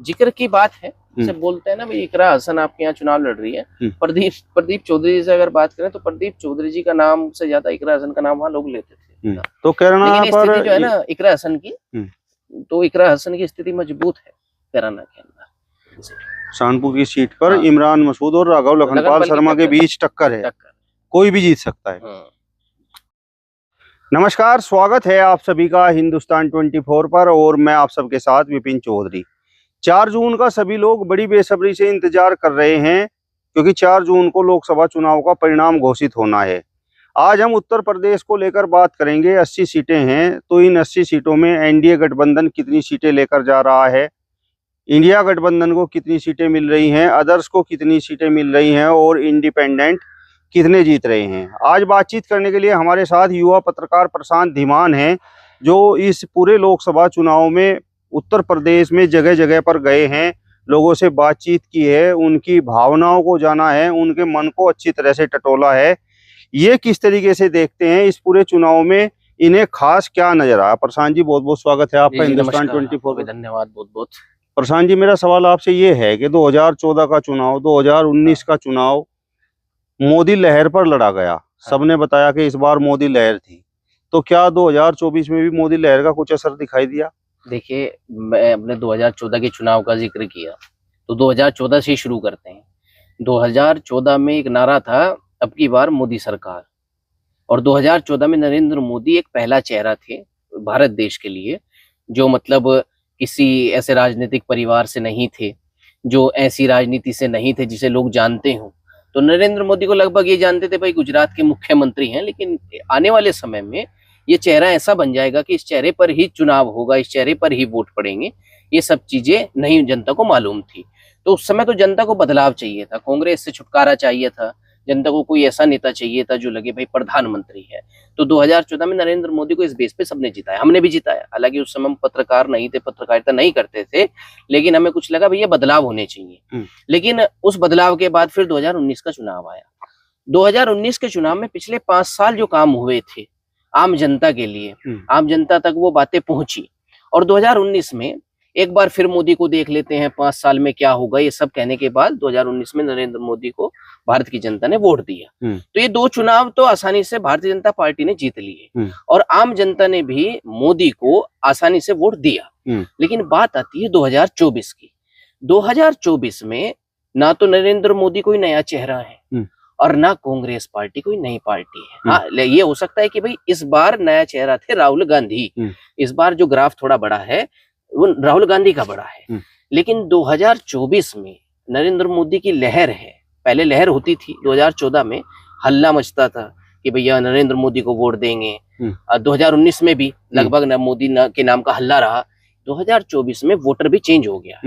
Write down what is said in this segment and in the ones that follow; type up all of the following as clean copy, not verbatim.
जिक्र की बात है, जैसे बोलते हैं ना भाई इकरा हसन आपके यहाँ चुनाव लड़ रही है। प्रदीप चौधरी जी से अगर बात करें तो प्रदीप चौधरी जी का नाम से ज्यादा इकरा हसन का नाम वहाँ लोग लेते थे। तो कैराना लेकिन पर स्थिति जो है ना इकरा हसन की, तो इकरा हसन की स्थिति मजबूत है कैराना के अंदर। शानपुर की सीट पर इमरान मसूद और राघव लखनपाल शर्मा के बीच टक्कर है, कोई भी जीत सकता है। नमस्कार, स्वागत है आप सभी का हिंदुस्तान 24 पर और मैं आप सबके साथ विपिन चौधरी। 4 जून का सभी लोग बड़ी बेसब्री से इंतजार कर रहे हैं क्योंकि 4 जून को लोकसभा चुनाव का परिणाम घोषित होना है। आज हम उत्तर प्रदेश को लेकर बात करेंगे। 80 सीटें हैं, तो इन 80 सीटों में एनडीए गठबंधन कितनी सीटें लेकर जा रहा है, इंडिया गठबंधन को कितनी सीटें मिल रही हैं, अदर्स को कितनी सीटें मिल रही हैं और इंडिपेंडेंट कितने जीत रहे हैं। आज बातचीत करने के लिए हमारे साथ युवा पत्रकार प्रशांत धीमान हैं, जो इस पूरे लोकसभा चुनाव में उत्तर प्रदेश में जगह जगह पर गए हैं, लोगों से बातचीत की है, उनकी भावनाओं को जाना है, उनके मन को अच्छी तरह से टटोला है। ये किस तरीके से देखते हैं इस पूरे चुनाव में, इन्हें खास क्या नजर आया। प्रशांत जी, बहुत बहुत स्वागत है आपका हिंदुस्तान 24 में। धन्यवाद बहुत बहुत। प्रशांत जी, मेरा सवाल आपसे ये है कि 2014 का चुनाव, 2019 का चुनाव मोदी लहर पर लड़ा गया। सबने बताया कि इस बार मोदी लहर थी, तो क्या 2024 में भी मोदी लहर का कुछ असर दिखाई दिया? देखिए, मैं अपने 2014 के चुनाव का जिक्र किया तो 2014 से शुरू करते हैं। 2014 में एक नारा था, अब की बार मोदी सरकार, और 2014 में नरेंद्र मोदी एक पहला चेहरा थे भारत देश के लिए, जो मतलब किसी ऐसे राजनीतिक परिवार से नहीं थे, जो ऐसी राजनीति से नहीं थे जिसे लोग जानते हों। तो नरेंद्र मोदी को लगभग ये जानते थे भाई गुजरात के मुख्यमंत्री हैं, लेकिन आने वाले समय में ये चेहरा ऐसा बन जाएगा कि इस चेहरे पर ही चुनाव होगा, इस चेहरे पर ही वोट पड़ेंगे। ये सब चीजें नहीं जनता को मालूम थी। तो उस समय तो जनता को बदलाव चाहिए था, कांग्रेस से छुटकारा चाहिए था, जनता को कोई ऐसा नेता चाहिए था जो लगे भाई प्रधानमंत्री है। तो 2014 में नरेंद्र मोदी को इस बेस पे सबने जिताया, हमने भी जिताया। हालांकि उस समय हम पत्रकार नहीं थे, पत्रकारिता नहीं करते थे, लेकिन हमें कुछ लगा भैया बदलाव होने चाहिए। लेकिन उस बदलाव के बाद फिर 2019 का चुनाव आया। 2019 के चुनाव में पिछले 5 साल जो काम हुए थे आम जनता के लिए, आम जनता तक वो बातें पहुंची। और 2019 में एक बार फिर मोदी को देख लेते हैं 5 साल में क्या होगा, ये सब कहने के बाद 2019 में नरेंद्र मोदी को भारत की जनता ने वोट दिया। तो ये 2 चुनाव तो आसानी से भारतीय जनता पार्टी ने जीत लिए और आम जनता ने भी मोदी को आसानी से वोट दिया। लेकिन बात आती है 2024 की। 2024 में ना तो नरेंद्र मोदी कोई नया चेहरा है और ना कांग्रेस पार्टी कोई नई पार्टी है। हाँ, ये हो सकता है कि भाई इस बार नया चेहरा थे राहुल गांधी। इस बार जो ग्राफ थोड़ा बड़ा है वो राहुल गांधी का बड़ा है। लेकिन 2024 में नरेंद्र मोदी की लहर है। पहले लहर होती थी, 2014 में हल्ला मचता था कि भैया नरेंद्र मोदी को वोट देंगे। 2019 में भी लगभग मोदी के नाम का हल्ला रहा। 2024 में वोटर भी चेंज हो गया।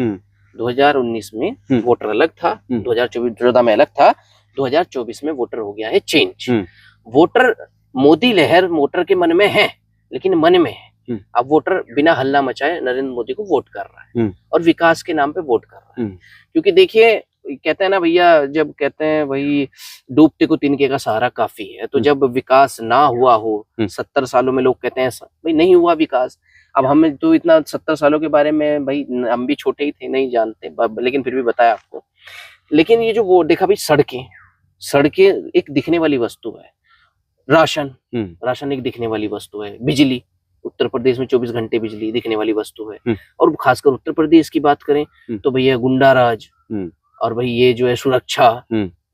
2019 में वोटर अलग था, 2014 में अलग था, 2024 में वोटर हो गया है चेंज। वोटर मोदी लहर वोटर के मन में है, लेकिन मन में है। अब वोटर बिना हल्ला मचाए नरेंद्र मोदी को वोट कर रहा है और विकास के नाम पे वोट कर रहा है। क्योंकि देखिए, कहते हैं ना भैया, जब कहते हैं भाई डूबते को तिनके का सहारा काफी है, तो जब विकास ना हुआ हो 70 सालों में, लोग कहते हैं भाई नहीं हुआ विकास। अब हमें तो इतना 70 सालों के बारे में भाई हम भी छोटे ही थे, नहीं जानते, लेकिन फिर भी बताया आपको। लेकिन ये जो वो देखा भाई, सड़कें एक दिखने वाली वस्तु है, राशन एक दिखने वाली वस्तु है, बिजली उत्तर प्रदेश में 24 घंटे बिजली दिखने वाली वस्तु है। और खासकर उत्तर प्रदेश की बात करें तो भैया गुंडा राज और भाई ये जो है सुरक्षा,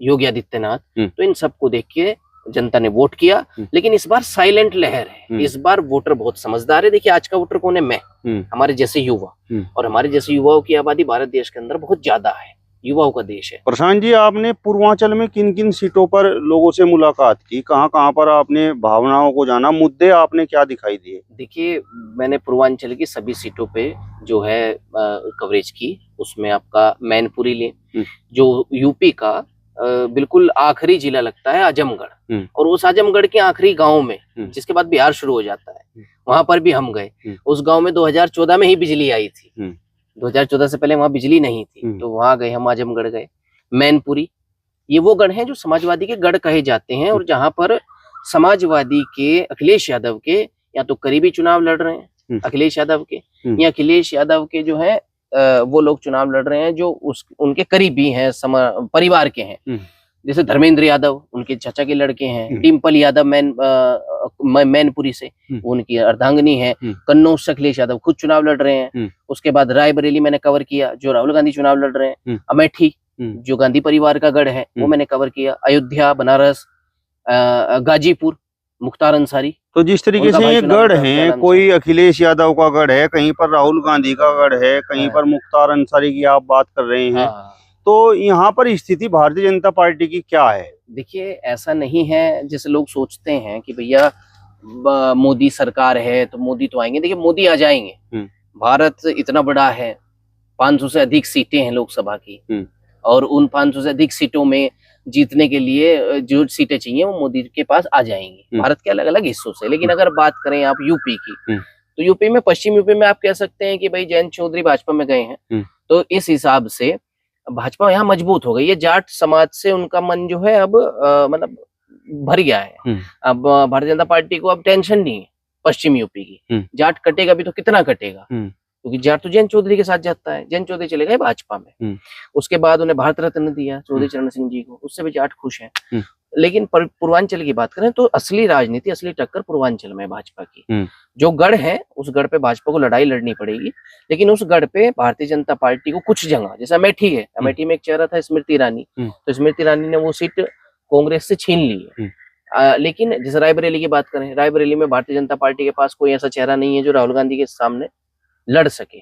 योगी आदित्यनाथ, तो इन सबको देख के जनता ने वोट किया। लेकिन इस बार साइलेंट लहर है, इस बार वोटर बहुत समझदार है। देखिए, आज का वोटर कौन है? मैं, हमारे जैसे युवा, और हमारे जैसे युवाओं की आबादी भारत देश के अंदर बहुत ज्यादा है, युवाओं का देश है। प्रशांत जी, आपने पूर्वांचल में किन किन सीटों पर लोगों से मुलाकात की, कहां कहां पर आपने भावनाओं को जाना, मुद्दे आपने क्या दिखाई दिए? देखिए, मैंने पूर्वांचल की सभी सीटों पे जो है कवरेज की। उसमें आपका मैनपुरी ले, जो यूपी का बिल्कुल आखिरी जिला लगता है आजमगढ़, और उस आजमगढ़ के आखिरी गांव में, जिसके बाद बिहार शुरू हो जाता है, वहां पर भी हम गए। उस गांव में 2014 में ही बिजली आई थी, 2014 से पहले वहां बिजली नहीं थी, तो वहां गए हम, आजमगढ़ गए। मैनपुरी, ये वो गढ़ हैं जो समाजवादी के गढ़ कहे जाते हैं, और जहां पर समाजवादी के अखिलेश यादव के या तो करीबी चुनाव लड़ रहे हैं अखिलेश यादव के, या अखिलेश यादव के जो है वो लोग चुनाव लड़ रहे हैं जो उनके करीबी हैं, परिवार के हैं। जैसे धर्मेंद्र यादव उनके चाचा के लड़के हैं, डिम्पल यादव मैनपुरी से उनकी अर्धांगिनी है, कन्नौज से अखिलेश यादव खुद चुनाव लड़ रहे हैं। उसके बाद रायबरेली मैंने कवर किया जो राहुल गांधी चुनाव लड़ रहे हैं। अमेठी जो गांधी परिवार का गढ़ है वो मैंने कवर किया। अयोध्या, बनारस, गाजीपुर, मुख्तार अंसारी। तो जिस तरीके से ये गढ़ हैं, कोई अखिलेश यादव का गढ़ है, कहीं पर राहुल गांधी का गढ़ है, कहीं पर मुख्तार अंसारी की आप बात कर रहे हैं, तो यहाँ पर स्थिति भारतीय जनता पार्टी की क्या है? देखिए, ऐसा नहीं है जैसे लोग सोचते हैं कि भैया मोदी सरकार है तो मोदी तो आएंगे। देखिए, मोदी आ जाएंगे। भारत इतना बड़ा है, 500 से अधिक सीटें हैं लोकसभा की, और उन 500 से अधिक सीटों में जीतने के लिए जो सीटें चाहिए वो मोदी के पास आ जाएंगी, भारत के अलग अलग हिस्सों से। लेकिन अगर बात करें आप यूपी की, तो यूपी में, पश्चिम यूपी में आप कह सकते हैं कि भाई जयंत चौधरी भाजपा में गए हैं, तो इस हिसाब से भाजपा यहाँ मजबूत हो गई है। जाट समाज से उनका मन जो है अब मतलब भर गया है। अब भारतीय जनता पार्टी को अब टेंशन नहीं है पश्चिम यूपी की। जाट कटेगा भी तो कितना कटेगा, क्योंकि जाट तो जयंत चौधरी के साथ जाता है। जयंत चौधरी चले गए भाजपा में, उसके बाद उन्हें भारत रत्न दिया चौधरी चरण सिंह जी को, उससे भी जाट खुश हैं। लेकिन पूर्वांचल की बात करें तो असली राजनीति, असली टक्कर पूर्वांचल में भाजपा की। जो गढ़ है उस गढ़ पे भाजपा को लड़ाई लड़नी पड़ेगी, लेकिन उस गढ़ पे भारतीय जनता पार्टी को कुछ जगह, जैसे अमेठी है, अमेठी में एक चेहरा था स्मृति ईरानी, तो स्मृति ईरानी ने वो सीट कांग्रेस से छीन ली है। लेकिन जैसे रायबरेली की बात करें, रायबरेली में भारतीय जनता पार्टी के पास कोई ऐसा चेहरा नहीं है जो राहुल गांधी के सामने लड़ सके,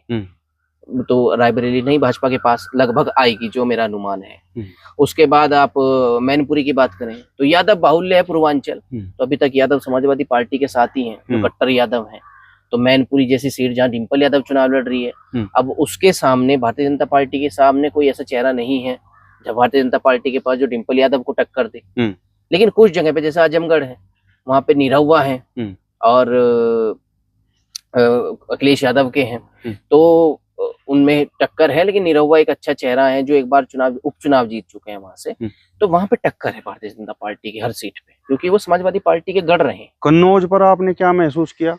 तो रायबरेली नहीं भाजपा के पास लगभग आएगी, जो मेरा अनुमान है। उसके बाद आप मैनपुरी की बात करें तो यादव बाहुल्य है पूर्वांचल, तो अभी तक यादव समाजवादी पार्टी के साथ ही हैं, जो कट्टर यादव हैं। तो मैनपुरी जैसी सीट जहां डिम्पल यादव चुनाव लड़ रही है, अब उसके सामने भारतीय जनता पार्टी के सामने कोई ऐसा चेहरा नहीं है जब भारतीय जनता पार्टी के पास जो डिम्पल यादव को टक्कर दे। लेकिन कुछ जगह पे जैसे आजमगढ़ है, वहां पे निरहुआ है और अखिलेश यादव के हैं, तो उनमें टक्कर है। लेकिन निरहुआ एक अच्छा चेहरा है जो एक बार उपचुनाव जीत चुके हैं वहां से, तो वहां पे टक्कर है भारतीय जनता पार्टी की हर सीट पे, क्योंकि वो समाजवादी पार्टी के गढ़ रहे। कन्नौज पर आपने क्या महसूस किया?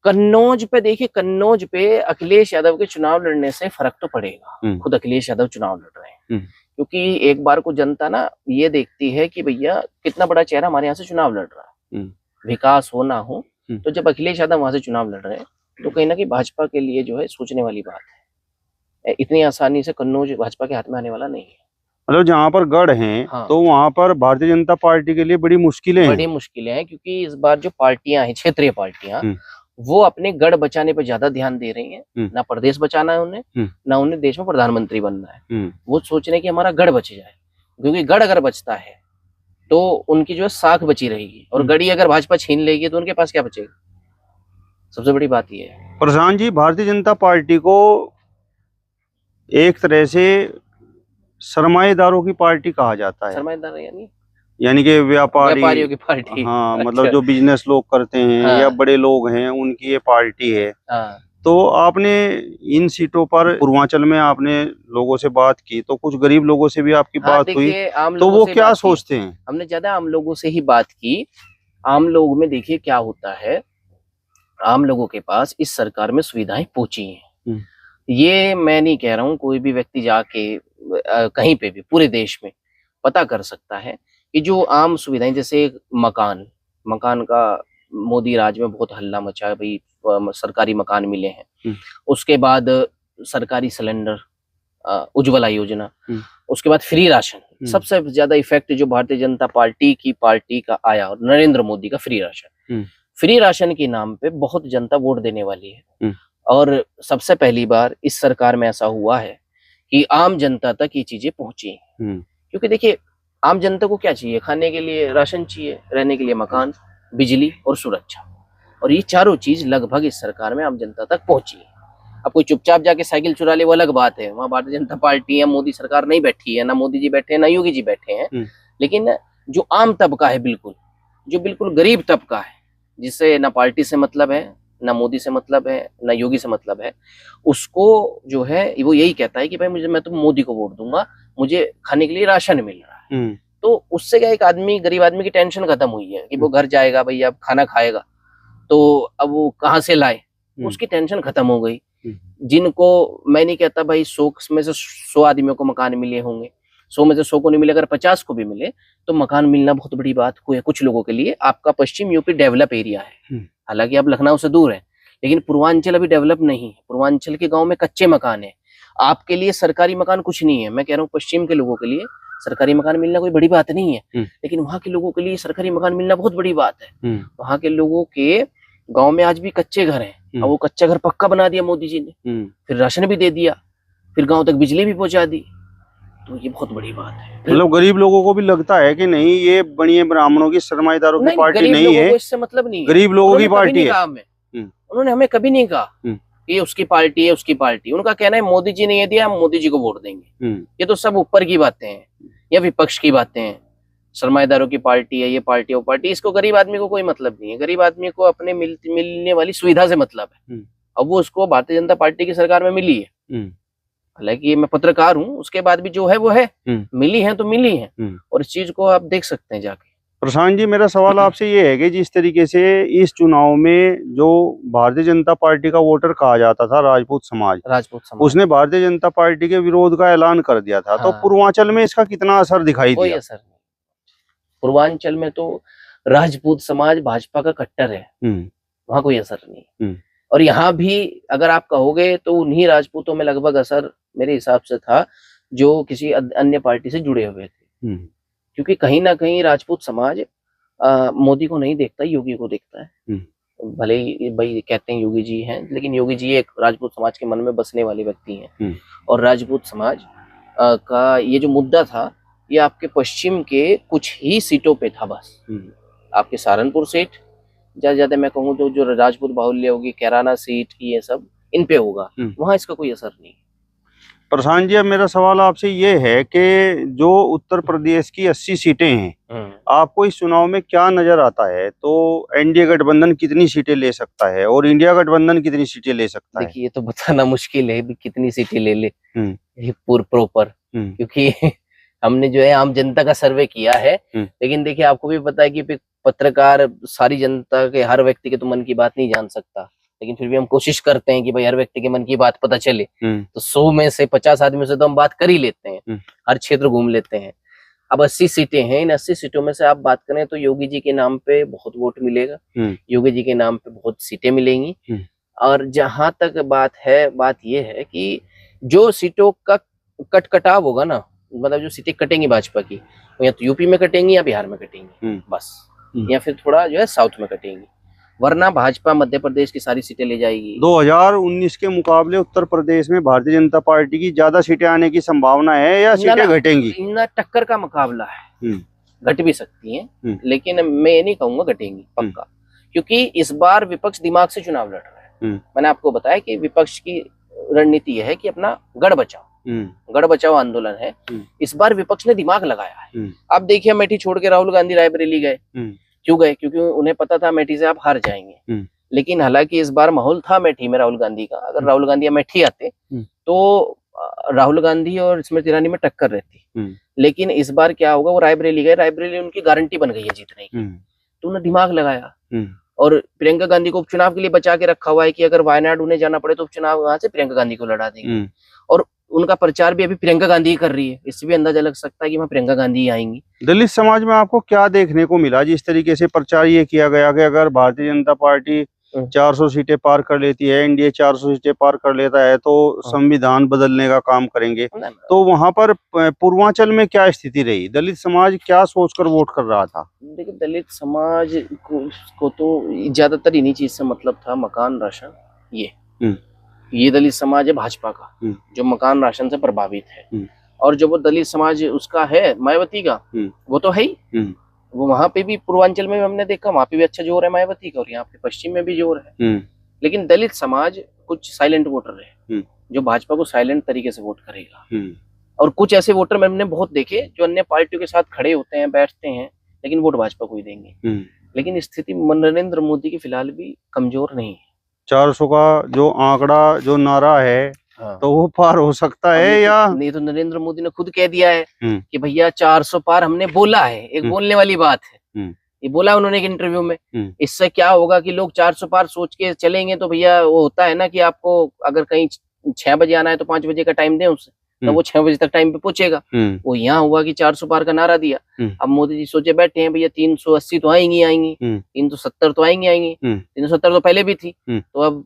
कन्नौज पे देखिए, कन्नौज पे अखिलेश यादव के चुनाव लड़ने से फर्क तो पड़ेगा। खुद अखिलेश यादव चुनाव लड़ रहे हैं, क्योंकि एक बार को जनता ना ये देखती है कि भैया कितना बड़ा चेहरा हमारे यहाँ से चुनाव लड़ रहा है, विकास हो ना हो। तो जब अखिलेश यादव वहां से चुनाव लड़ रहे हैं तो कहीं ना कहीं भाजपा के लिए जो है सोचने वाली बात है। इतनी आसानी से कन्नौज भाजपा के हाथ में आने वाला नहीं है। मतलब जहाँ पर गढ़ हैं, हाँ, तो वहां पर भारतीय जनता पार्टी के लिए बड़ी मुश्किलें हैं, क्योंकि इस बार जो पार्टियां हैं, क्षेत्रीय पार्टियां, वो अपने गढ़ बचाने पे ज्यादा ध्यान दे रही हैं। ना प्रदेश बचाना है उन्हें, ना उन्हें देश में प्रधानमंत्री बनना है। वो सोच रहे हैं कि हमारा गढ़ बच जाए, क्योंकि गढ़ अगर बचता है तो उनकी जो है साख बची रहेगी, और गढ़ी अगर भाजपा छीन लेगी तो उनके पास क्या बचेगा। सबसे बड़ी बात ये है। प्रधान जी, भारतीय जनता पार्टी को एक तरह से सरमाएदारों की पार्टी कहा जाता है। सरमाएदार यानी कि व्यापारियों की पार्टी। हाँ, मतलब जो बिजनेस लोग करते हैं, हाँ, या बड़े लोग हैं, उनकी ये पार्टी है। हाँ। तो आपने इन सीटों पर पूर्वांचल में आपने लोगों से बात की, तो कुछ गरीब लोगों से भी आपकी बात हुई, तो वो क्या सोचते हैं? हमने ज्यादा आम लोगों से ही बात की। आम लोग में देखिए क्या होता है, आम लोगों के पास इस सरकार में सुविधाएं पहुंची हैं। ये मैं नहीं कह रहा हूँ, कोई भी व्यक्ति जाके कहीं पे भी पूरे देश में पता कर सकता है कि जो आम सुविधाएं, जैसे मकान का मोदी राज में बहुत हल्ला मचा है, भाई सरकारी मकान मिले हैं। उसके बाद सरकारी सिलेंडर, उज्ज्वला योजना, उसके बाद फ्री राशन। सबसे ज्यादा इफेक्ट जो भारतीय जनता पार्टी का आया, और नरेंद्र मोदी का फ्री राशन। फ्री राशन के नाम पे बहुत जनता वोट देने वाली है, और सबसे पहली बार इस सरकार में ऐसा हुआ है कि आम जनता तक ये चीजें पहुंची। क्योंकि देखिए, आम जनता को क्या चाहिए? खाने के लिए राशन चाहिए, रहने के लिए मकान, बिजली और सुरक्षा, और ये चारों चीज लगभग इस सरकार में आम जनता तक पहुंची है। अब कोई चुपचाप जाके साइकिल चुरा ले वो अलग बात है, वहां भारतीय जनता पार्टी या मोदी सरकार नहीं बैठी है, ना मोदी जी बैठे हैं, ना योगी जी बैठे हैं। लेकिन जो आम तबका है, जो बिल्कुल गरीब तबका है, जिससे ना पार्टी से मतलब है, ना मोदी से मतलब है, ना योगी से मतलब है, उसको जो है वो यही कहता है कि भाई मैं तो मोदी को वोट दूंगा, मुझे खाने के लिए राशन मिल रहा है। तो उससे क्या, एक आदमी, गरीब आदमी की टेंशन खत्म हुई है कि वो घर जाएगा, भैया अब खाना खाएगा, तो अब वो कहाँ से लाए, उसकी टेंशन खत्म हो गई। जिनको, मैं नहीं कहता भाई 100 में से 100 आदमियों को मकान मिले होंगे, 100 में से 100 को नहीं मिले, अगर 50 को भी मिले तो मकान मिलना बहुत बड़ी बात हुई है कुछ लोगों के लिए। आपका पश्चिम यूपी डेवलप एरिया है, हालांकि आप लखनऊ से दूर है, लेकिन पूर्वांचल अभी डेवलप नहीं है। पूर्वांचल के गांव में कच्चे मकान है, आपके लिए सरकारी मकान कुछ नहीं है। मैं कह रहा हूँ पश्चिम के लोगों के लिए सरकारी मकान मिलना कोई बड़ी बात नहीं है, लेकिन वहां के लोगों के लिए सरकारी मकान मिलना बहुत बड़ी बात है। वहां के लोगों के गांव में आज भी कच्चे घर हैं, और वो कच्चा घर पक्का बना दिया मोदी जी ने, फिर राशन भी दे दिया, फिर गांव तक बिजली भी पहुंचा दी, तो ये बहुत बड़ी बात है। मतलब गरीब लोगों को भी लगता है कि नहीं ये बनिए ब्राह्मणों की सरमाएदारों की पार्टी नहीं है, इससे मतलब नहीं है, गरीब लोगों की पार्टी है। उन्होंने हमें कभी नहीं कहा ये उसकी पार्टी है उसकी पार्टी। उनका कहना है मोदी जी ने ये दिया, हम मोदी जी को वोट देंगे। ये तो सब ऊपर की बातें हैं या विपक्ष की बातें हैं। सरमाएदारों की पार्टी है, ये पार्टी वो पार्टी, इसको गरीब आदमी को कोई मतलब नहीं है। गरीब आदमी को अपने मिलने वाली सुविधा से मतलब है, अब वो उसको भारतीय जनता पार्टी की सरकार में मिली है। हालांकि मैं पत्रकार हूँ, उसके बाद भी जो है वो है, मिली है तो मिली है, और इस चीज को आप देख सकते हैं जाके। प्रशांत जी, मेरा सवाल आपसे ये है कि जिस तरीके से इस चुनाव में जो भारतीय जनता पार्टी का वोटर कहा जाता था राजपूत समाज, उसने भारतीय जनता पार्टी के विरोध का ऐलान कर दिया था, तो पूर्वांचल में इसका कितना असर दिखाई दिया? कोई असर नहीं। पूर्वांचल में तो राजपूत समाज भाजपा का कट्टर है, वहां कोई असर नहीं। और यहाँ भी अगर आप कहोगे तो उन्हीं राजपूतों में लगभग असर मेरे हिसाब से था जो किसी अन्य पार्टी से जुड़े हुए थे, क्योंकि कहीं ना कहीं राजपूत समाज मोदी को नहीं देखता, योगी को देखता है। भले ही भाई कहते हैं योगी जी हैं, लेकिन योगी जी एक राजपूत समाज के मन में बसने वाले व्यक्ति हैं। और राजपूत समाज का ये जो मुद्दा था, ये आपके पश्चिम के कुछ ही सीटों पे था बस। आपके सहारनपुर सीट ज्यादा मैं कहूँ तो जो राजपूत बाहुल्य होगी, कैराना सीट, ये सब इन पे होगा, वहां इसका कोई असर नहीं। प्रशांत जी, अब मेरा सवाल आपसे ये है कि जो उत्तर प्रदेश की 80 सीटें हैं, आपको इस चुनाव में क्या नजर आता है? तो एनडीए गठबंधन कितनी सीटें ले सकता है और इंडिया गठबंधन कितनी सीटें ले सकता है? देखिए, ये तो बताना मुश्किल है कितनी सीटें ले ले प्रॉपर, क्योंकि हमने जो है आम जनता का सर्वे किया है, लेकिन देखिए आपको भी पता है कि पत्रकार सारी जनता के, हर व्यक्ति के तो मन की बात नहीं जान सकता, लेकिन फिर भी हम कोशिश करते हैं कि भाई हर व्यक्ति के मन की बात पता चले। तो 100 में से 50 आदमियों से तो हम बात कर ही लेते हैं, हर क्षेत्र घूम लेते हैं। अब 80 सीटें हैं, इन 80 सीटों में से आप बात करें तो योगी जी के नाम पे बहुत वोट मिलेगा, योगी जी के नाम पे बहुत सीटें मिलेंगी। और जहां तक बात ये है कि जो सीटों का कटाव होगा ना, मतलब जो सीटें कटेंगी भाजपा की, या तो यूपी में कटेंगी या बिहार में कटेंगी बस, या फिर थोड़ा जो है साउथ में कटेंगी, वरना भाजपा मध्य प्रदेश की सारी सीटें ले जाएगी। 2019 के मुकाबले उत्तर प्रदेश में भारतीय जनता पार्टी की ज्यादा सीटें आने की संभावना है या सीटें घटेंगी? ना टक्कर का मुकाबला है, घट भी सकती हैं, लेकिन मैं ये नहीं कहूंगा घटेंगी पक्का, क्योंकि इस बार विपक्ष दिमाग से चुनाव लड़ रहा है। मैंने आपको बताया कि विपक्ष की रणनीति यह है कि अपना गढ़ बचाओ आंदोलन है। इस बार विपक्ष ने दिमाग लगाया है। आप देखिए, अमेठी छोड़ के राहुल गांधी रायबरेली गए, क्यों गए? क्योंकि उन्हें पता था अमेठी से आप हार जाएंगे। लेकिन हालांकि इस बार माहौल था अमेठी में राहुल गांधी का, अगर राहुल गांधी अमेठी आते तो राहुल गांधी और स्मृति ईरानी में टक्कर रहती। लेकिन इस बार क्या होगा, वो रायबरेली गए, रायबरेली उनकी गारंटी बन गई है जीतने की, तो उन्होंने दिमाग लगाया। और प्रियंका गांधी को उपचुनाव के लिए बचा के रखा हुआ है कि अगर वायनाड उन्हें जाना पड़े तो उपचुनाव वहां से प्रियंका गांधी को लड़ा देंगे। और उनका प्रचार भी अभी प्रियंका गांधी ही कर रही है, इससे भी अंदाजा लग सकता है कि वहां प्रियंका गांधी ही आएंगी। दलित समाज में आपको क्या देखने को मिला जिस तरीके से प्रचार ये किया गया कि अगर भारतीय जनता पार्टी 400 सीटें पार कर लेती है, एनडीए 400 सीटें पार कर लेता है तो संविधान बदलने का काम करेंगे, तो वहां पर पूर्वांचल में क्या स्थिति रही? दलित समाज क्या सोचकर वोट कर रहा था? देखिए, दलित समाज को तो ज्यादातर इन्हीं चीज से मतलब था, मकान, राशन। ये दलित समाज है भाजपा का, जो मकान राशन से प्रभावित है। और जो वो दलित समाज उसका है मायावती का, वो तो है ही, वो वहां पे भी पूर्वांचल में हमने देखा, वहां पे भी अच्छा जोर है मायावती का, और यहाँ पे पश्चिम में भी जोर है। लेकिन दलित समाज कुछ साइलेंट वोटर है, जो भाजपा को साइलेंट तरीके से वोट करेगा। और कुछ ऐसे वोटर मैंने बहुत देखे जो अन्य पार्टियों के साथ खड़े होते हैं, बैठते हैं, लेकिन वोट भाजपा को ही देंगे। लेकिन स्थिति नरेंद्र मोदी की फिलहाल भी कमजोर नहीं है। 400 का जो आंकड़ा, जो नारा है, तो वो पार हो सकता है या नहीं? तो नरेंद्र मोदी ने खुद कह दिया है कि भैया 400 पार हमने बोला है, एक बोलने वाली बात है, ये बोला उन्होंने एक इंटरव्यू में। इससे क्या होगा कि लोग 400 पार सोच के चलेंगे, तो भैया वो होता है ना कि आपको अगर कहीं 6 बजे आना है तो 5 बजे का टाइम दें उससे, तो वो 6 बजे तक टाइम पे पहुंचेगा। वो यहाँ हुआ कि 400 पार का नारा दिया। अब मोदी जी सोचे बैठे हैं भैया 380 तो आएंगी 370 तो आएंगी 370 तो पहले भी थी। तो अब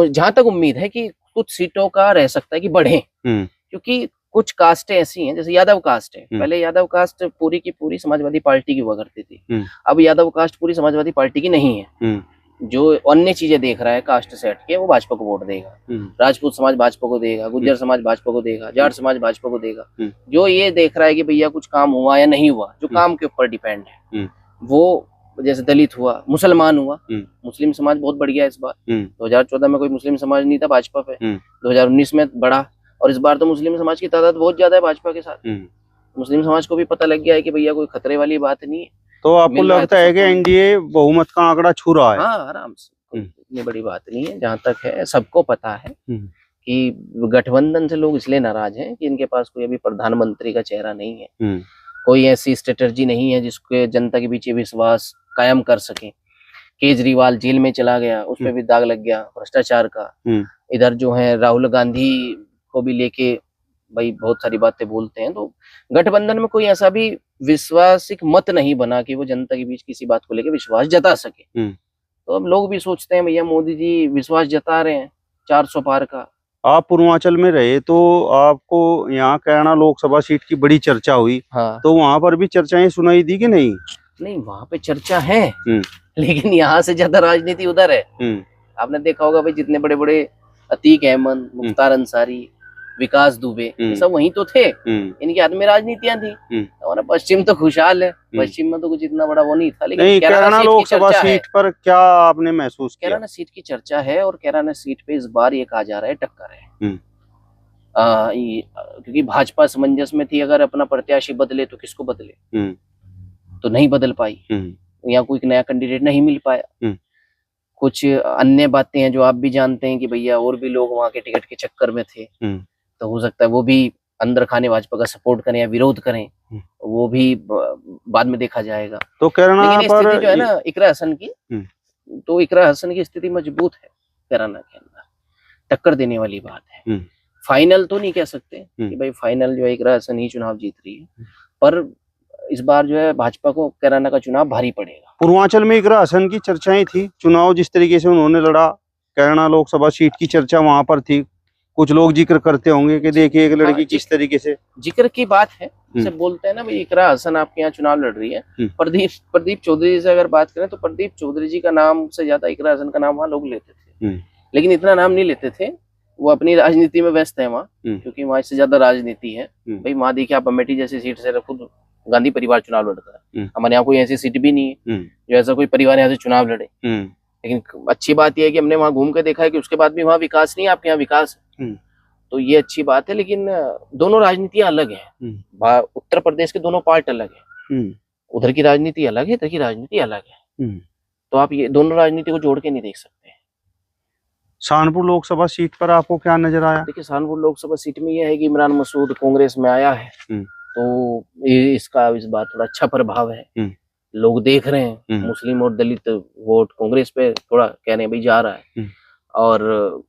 जहां तक उम्मीद है कि कुछ सीटों का रह सकता है कि बढ़े, क्योंकि कुछ कास्टें ऐसी हैं, जैसे यादव कास्ट है। पहले यादव कास्ट पूरी की पूरी समाजवादी पार्टी की हुआ करती थी, अब यादव कास्ट पूरी समाजवादी पार्टी की नहीं है। जो अन्य चीजें देख रहा है कास्ट से हटके, वो भाजपा को वोट देगा। राजपूत समाज भाजपा को देगा, गुज्जर समाज भाजपा को देगा, जाट समाज भाजपा को देगा। जो ये देख रहा है कि भैया कुछ काम हुआ या नहीं हुआ, जो काम के ऊपर डिपेंड है, वो जैसे दलित हुआ, मुसलमान हुआ। मुस्लिम समाज बहुत बढ़ गया इस बार। 2014 में कोई मुस्लिम समाज नहीं था भाजपा पे, 2019 में बढ़ा, और इस बार तो मुस्लिम समाज की तादाद बहुत ज्यादा है भाजपा के साथ। मुस्लिम समाज को भी पता लग गया है कि भैया कोई खतरे वाली बात नहीं है। तो आपको लगता है कि एनडीए बहुमत का आंकड़ा छू रहा है? हाँ, आराम से, इतनी बड़ी बात नहीं है। जहां तक है सबको पता है कि गठबंधन से लोग इसलिए नाराज हैं कि इनके पास कोई अभी प्रधानमंत्री का चेहरा नहीं है, कोई ऐसी स्ट्रेटजी नहीं है जिसके जनता के बीच विश्वास कायम कर सके। केजरीवाल जेल में चला गया, उसमें भी दाग लग गया भ्रष्टाचार का। इधर जो है राहुल गांधी को भी लेके भाई बहुत सारी बातें बोलते हैं। तो गठबंधन में कोई ऐसा भी विश्वासिक मत नहीं बना कि वो जनता के बीच किसी बात को लेके विश्वास जता सके। तो अब लोग भी सोचते हैं भैया मोदी जी विश्वास जता रहे हैं 400 पार का। आप पूर्वांचल में रहे तो आपको यहाँ कैराना लोकसभा सीट की बड़ी चर्चा हुई। हाँ। तो वहां पर भी चर्चाएं सुनाई दी कि नहीं? नहीं, वहां पे चर्चा है, लेकिन यहाँ से ज्यादा राजनीति उधर है। आपने देखा होगा भाई, जितने बड़े बड़े अतीक अहमद, मुख्तार अंसारी, विकास दुबे, ये सब वहीं तो थे। इनके हाथ में राजनीतियां थी। और पश्चिम तो खुशहाल है, पश्चिम में तो कुछ इतना बड़ा वो नहीं था। लेकिन कैराना लोकसभा सीट पर क्या आपने महसूस किया? कैराना सीट की चर्चा है, और कैराना सीट पे इस बार ये कहा जा रहा है टक्कर है। क्योंकि भाजपा असमंजस में थी, अगर अपना प्रत्याशी बदले तो किसको बदले, तो नहीं बदल पाई। यहाँ कोई नया कैंडिडेट नहीं मिल पाया। कुछ अन्य बातें हैं जो आप भी जानते हैं कि भैया और भी लोग वहां के टिकट के चक्कर में थे, तो हो सकता है वो भी अंदर खाने भाजपा का सपोर्ट करें या विरोध करें, वो भी बाद में देखा जाएगा। तो कैराना पर जो है ना इकरा हसन की, तो इकरा हसन की स्थिति मजबूत है कैराना के अंदर, टक्कर देने वाली बात है। फाइनल तो नहीं कह सकते कि भाई फाइनल जो है इकरा हसन ही चुनाव जीत रही है, पर इस बार जो है भाजपा को कैराना का चुनाव भारी पड़ेगा। पूर्वांचल में इकरा हसन की चर्चाएं थी, चुनाव जिस तरीके से उन्होंने लड़ा, कैराना लोकसभा सीट की चर्चा वहां पर थी। कुछ लोग जिक्र करते होंगे कि देखिए एक लड़की किस तरीके से, जिक्र की बात है, जैसे बोलते हैं ना भाई इकरा हसन आपके यहाँ चुनाव लड़ रही है। प्रदीप चौधरी से अगर बात करें तो प्रदीप चौधरी जी का नाम से ज्यादा इकरा हसन का नाम वहाँ लोग लेते थे, लेकिन इतना नाम नहीं लेते थे। वो अपनी राजनीति में व्यस्त है वहाँ, क्योंकि वहाँ इससे ज्यादा राजनीति है। भाई वहाँ देखिए आप अमेठी जैसी सीट से खुद गांधी परिवार चुनाव लड़ता है। हमारे यहाँ कोई ऐसी सीट भी नहीं है जो ऐसा कोई परिवार यहाँ से चुनाव लड़े। लेकिन अच्छी बात यह है कि हमने वहाँ घूम के देखा है कि उसके बाद भी वहाँ विकास नहीं है, आपके यहाँ विकास है, तो ये अच्छी बात है। लेकिन दोनों राजनीतियां अलग है। उत्तर प्रदेश के दोनों पार्ट अलग है, उधर की राजनीति अलग है, इधर की राजनीति अलग है। तो आप ये दोनों राजनीति को जोड़ के नहीं देख सकते। सहारनपुर लोकसभा सीट पर आपको क्या नजर आया? देखिए सहारनपुर लोकसभा सीट में यह है कि इमरान मसूद कांग्रेस में आया है, तो इसका इस बार थोड़ा अच्छा प्रभाव है। लोग देख रहे हैं मुस्लिम और दलित वोट कांग्रेस पे थोड़ा कह रहे हैं भाई जा रहा है। और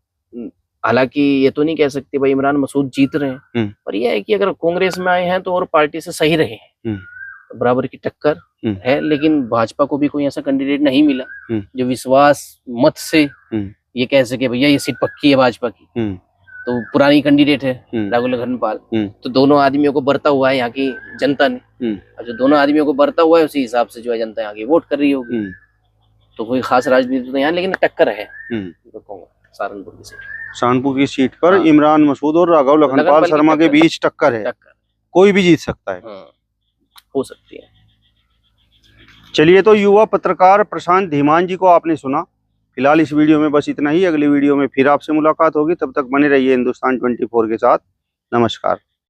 हालांकि ये तो नहीं कह सकते भाई इमरान मसूद जीत रहे हैं, पर यह है कि अगर कांग्रेस में आए हैं तो और पार्टी से सही रहे, तो बराबर की टक्कर है। लेकिन भाजपा को भी कोई ऐसा कैंडिडेट नहीं मिला जो विश्वास मत से ये कह सके भैया ये सीट पक्की है भाजपा की। तो पुरानी कैंडिडेट है राहुल घनपाल, तो दोनों आदमियों को बरता हुआ है यहाँ की जनता ने। और जो दोनों आदमियों को बरता हुआ है उसी हिसाब से जो है जनता यहाँ की वोट कर रही होगी। तो कोई खास राजनीति तो यहाँ, लेकिन टक्कर है सहारनपुर की सीट। सहारनपुर की सीट पर इमरान मसूद और राघव लखनपाल शर्मा के बीच टक्कर है, कोई भी जीत सकता है। हो सकती है। चलिए, तो युवा पत्रकार प्रशांत धीमान जी को आपने सुना। फिलहाल इस वीडियो में बस इतना ही। अगली वीडियो में फिर आपसे मुलाकात होगी, तब तक बने रहिए हिंदुस्तान 24 के साथ। नमस्कार।